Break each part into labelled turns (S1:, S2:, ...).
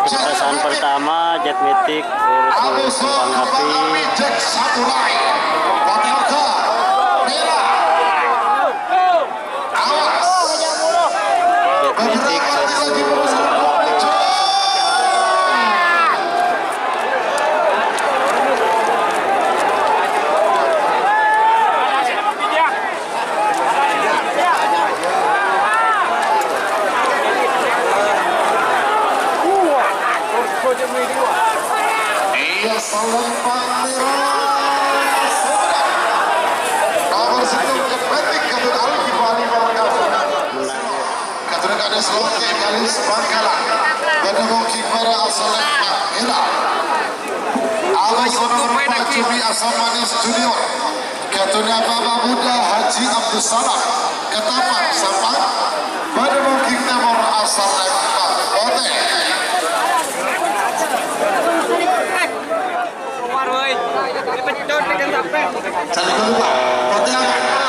S1: Pementasan pertama Jet Mythic versus Kembang Api.
S2: Jack Samurai. Patilka merah. Awas.
S1: Jet Mythic versus Kembang Api.
S2: Ia salam pangeran nomor 1 kepetik Katun Alki Bali Bangkalan Katun ada selotnya Galis Bangkalan Berdemong Kipara asal Merah Awas nomor 4 Cumi Asam Manis Junior Katun Baba Muda Haji Abdul Salam Ketapang Sapang Berdemong Kipara asal Ote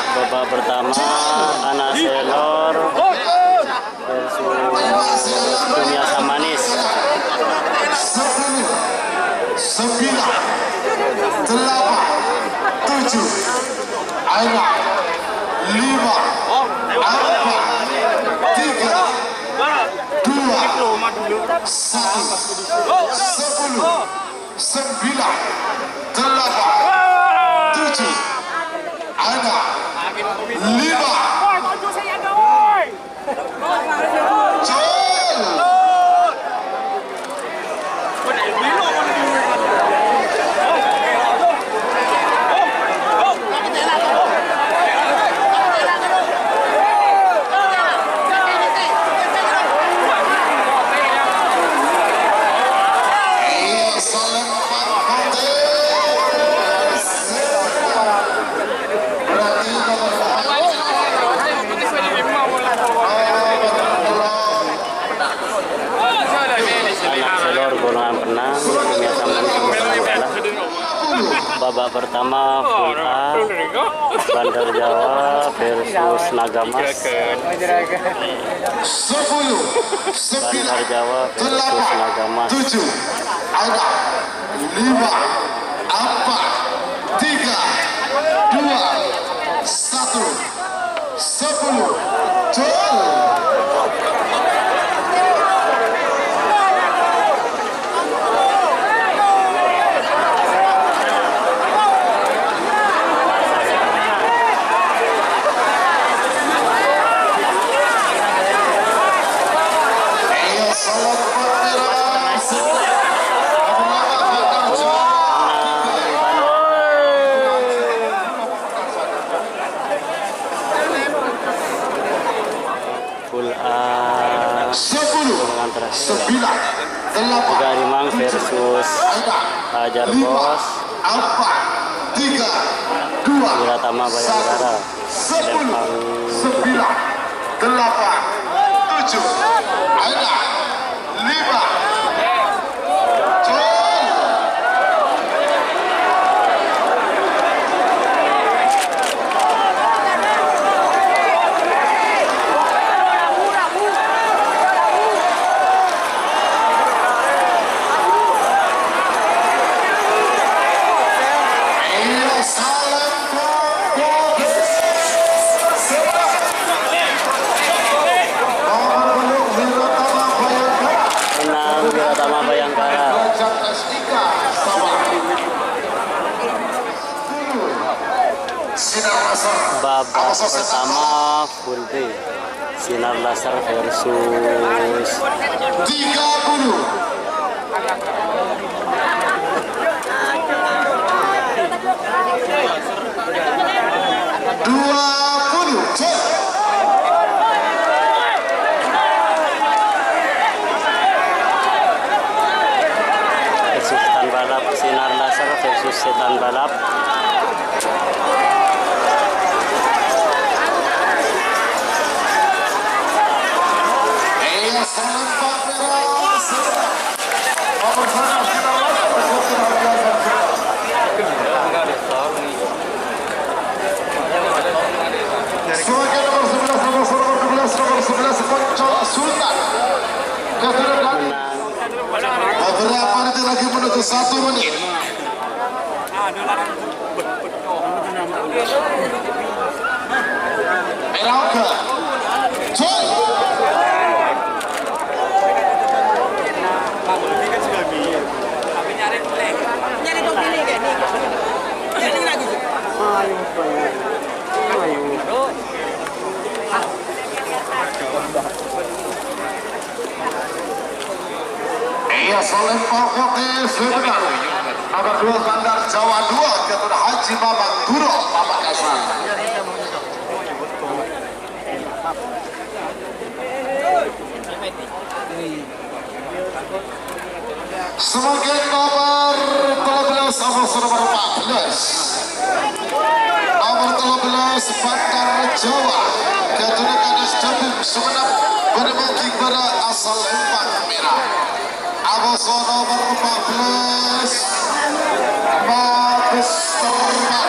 S1: Babak pertama Anak Selor versus Dunia Asam Manis.
S2: 10, 9, 8, 7, 6, 5, 4, 3, 2, 1,
S1: Babak pertama Full A Bandar Jawa versus Naga Mas.
S2: 10, 9,
S1: Bandar Jawa versus Naga Mas.
S2: 7, ada 5, 4, 3, 2, 1, 10, jol.
S1: Full A
S2: 10, 9, 8,
S1: Garimang versus Hajar Bos
S2: 4, 3, 2,
S1: Wiratama Bayangkara.
S2: 10, 9, 8, 7, ada 5, jol.
S1: Menang Wiratama Bayangkara. Babak pertama Full B Sinar Laser versus
S2: 20,
S1: versus Setan Balap. Sinar Laser versus Setan Balap.
S2: nomor 11, nomor 12, nomor 11, Sultan.
S1: Menang
S2: Berapa detik lagi menuju 1 menit? Merauke, Joy. Iya, selempar kote sebentar. Nomor 2 Bandar Jawa 2 Ketua Haji Mamat Duro Pamekasan. Sebagai nomor 13 sama nomor 14. Nomor 13 Bandar Jawa Ketua Kades Jabung Sumeneb berbagi kepada asal lempar merah. Aboso nomor 14 Mabes Ternak.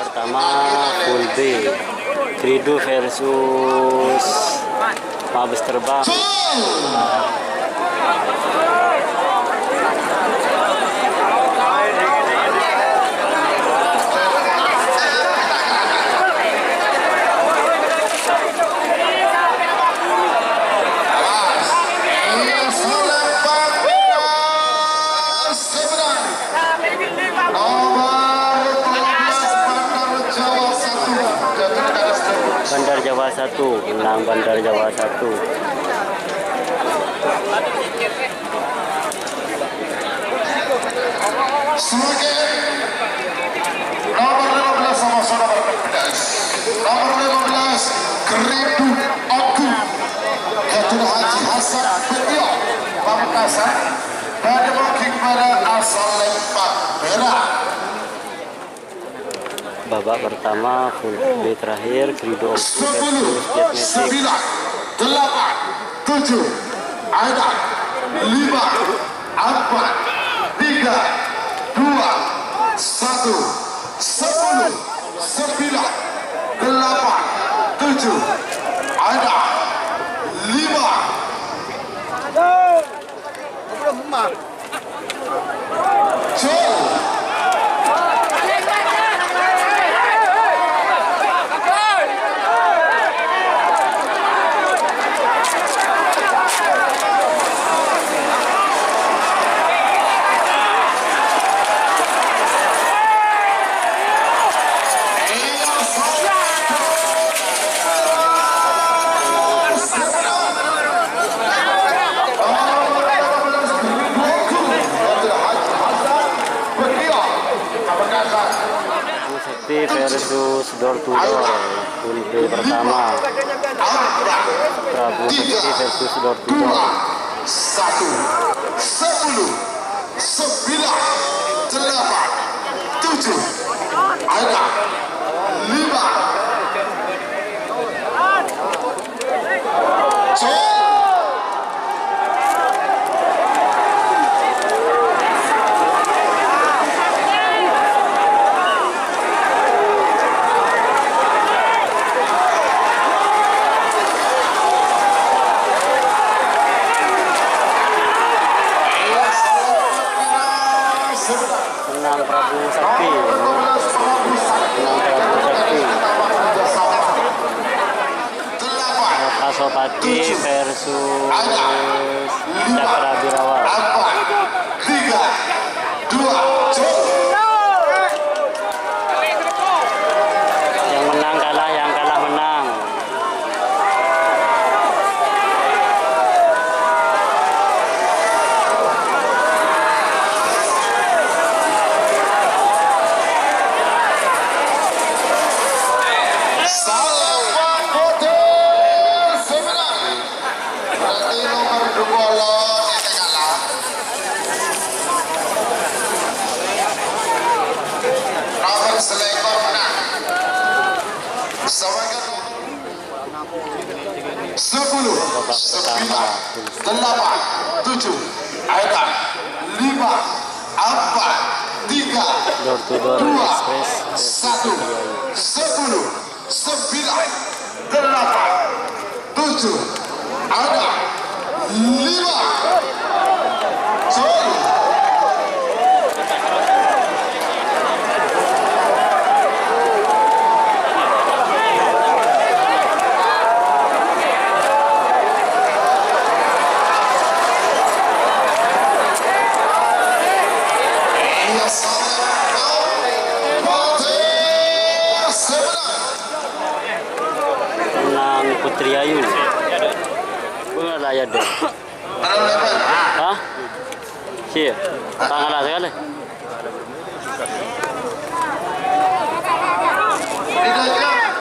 S1: Pertama full B, Krido versus Mabes Terbang. Bandar Jawa 1 menang Bandar Jawa 1.
S2: Sebagai nomor 15 sama saudara berpedas. Nomor 15 Keridu Oku Ketua Haji Hasan Betio Pamekasan dan mungkin pada asal lempar merah.
S1: Babak pertama full B terakhir Krido Oku
S2: 10,
S1: versus Jet
S2: 9, 8, 7, 5, 4, 3, 2, 1, 10, 9, 8, 7, ada 5.
S1: versus door to door full B pertama. Prabu Sekti versus door to door.
S2: 1, 10, 9, 8, 7, ada 5.
S1: Menang Prabu Sakti. Pasopati versus Cakra Birawa.
S2: 3, 2,
S1: Yang menang kalah, yang kalah menang.
S2: sembilan, delapan, tujuh, ada, lima, empat, tiga,
S1: Door to door
S2: dua,
S1: express.
S2: satu, 10, 9, 8, 7, ada, 5, sorry.
S1: Menang Putri Ayu. Bunga layar dong. Hah? Siapa? Tanggal sekali.
S2: Tidak jangan,